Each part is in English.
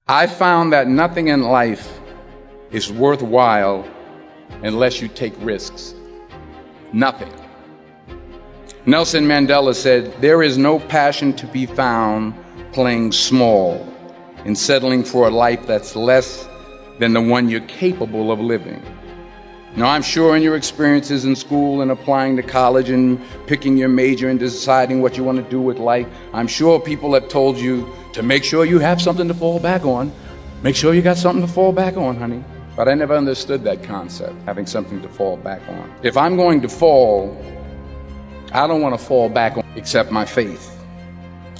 I found that nothing in life is worthwhile unless you take risks. Nothing. Nelson Mandela said, "There is no passion to be found playing small and settling for a life that's less than the one you're capable of living." Now, I'm sure in your experiences in school and applying to college and picking your major and deciding what you want to do with life, I'm sure people have told you to make sure you have something to fall back on. Make sure you got something to fall back on, honey. But I never understood that concept, having something to fall back on. If I'm going to fall, I don't want to fall back on except my faith.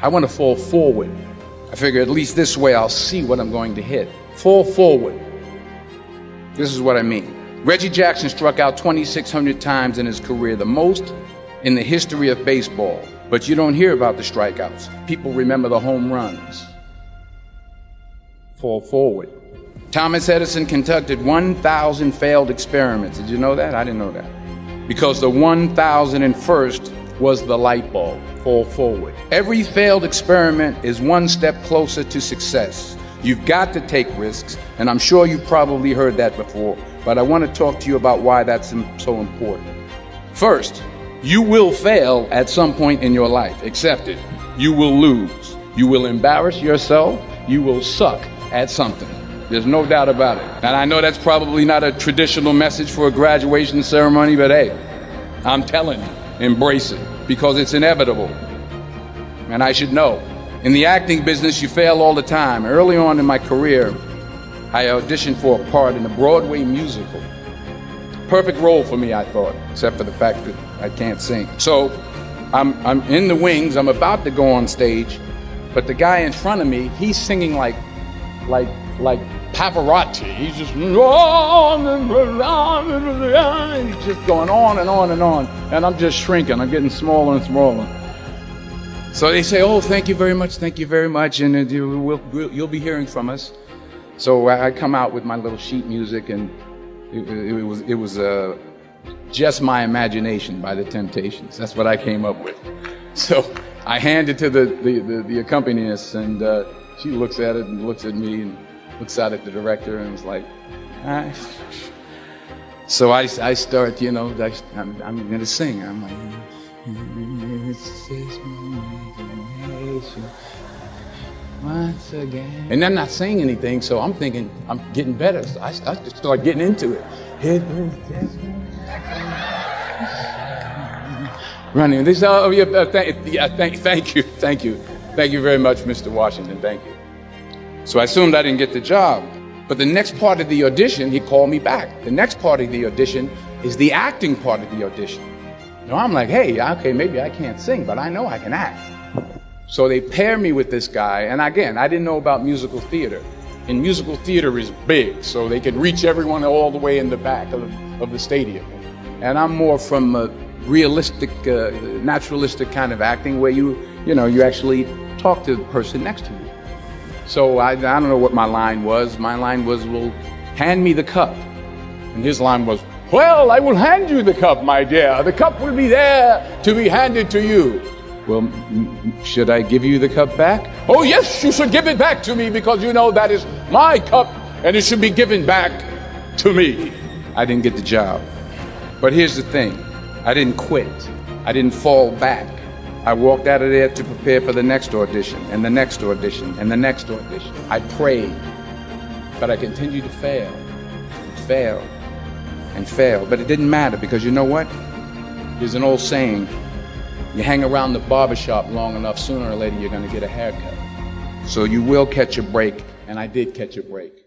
I want to fall forward. I figure at least this way I'll see what I'm going to hit. Fall forward. This is what I mean. Reggie Jackson struck out 2,600 times in his career, the most in the history of baseball. But you don't hear about the strikeouts. People remember the home runs. Fall forward. Thomas Edison conducted 1,000 failed experiments. Did you know that? I didn't know that. Because the 1,001st was the light bulb. Fall forward. Every failed experiment is one step closer to success. You've got to take risks, and I'm sure you've probably heard that before, but I want to talk to you about why that's so important. First, you will fail at some point in your life. Accept it. You will lose. You will embarrass yourself. You will suck at something. There's no doubt about it. And I know that's probably not a traditional message for a graduation ceremony, but hey, I'm telling you, embrace it, because it's inevitable. And I should know. In the acting business, you fail all the time. Early on in my career, I auditioned for a part in a Broadway musical. Perfect role for me, I thought, except for the fact that I can't sing. So I'm in the wings, I'm about to go on stage, but the guy in front of me, he's singing like Pavarotti. He's just he's just going on and on and on, and I'm just shrinking. I'm getting smaller and smaller. So they say, "Oh, thank you very much, and you'll be hearing from us." So I come out with my little sheet music, and it was Just My Imagination by the Temptations. That's what I came up with. So I hand it to the accompanist, and she looks at it and looks at me and looks out at the director and was like, "Ah." So I start, I'm going to sing. I'm like, once again. And I'm not saying anything, so I'm thinking I'm getting better. So I just start getting into it. Running. They say, "Oh, yeah, thank you very much, Mr. Washington. Thank you." So I assumed I didn't get the job. But the next part of the audition, he called me back. The next part of the audition is the acting part of the audition. Now I'm like, hey, okay, maybe I can't sing, but I know I can act. So they pair me with this guy, and again, I didn't know about musical theater. And musical theater is big, so they can reach everyone all the way in the back of the stadium. And I'm more from a realistic, naturalistic kind of acting where you actually talk to the person next to you. So I don't know what my line was. My line was, "Well, hand me the cup." And his line was, "Well, I will hand you the cup, my dear. The cup will be there to be handed to you." Well, should I give you the cup back? "Oh, yes, you should give it back to me, because that is my cup and it should be given back to me." I didn't get the job. But here's the thing. I didn't quit. I didn't fall back. I walked out of there to prepare for the next audition, and the next audition, and the next audition. I prayed, but I continued to fail, and fail, and fail. But it didn't matter, because you know what? There's an old saying, you hang around the barbershop long enough, sooner or later you're going to get a haircut. So you will catch a break, and I did catch a break.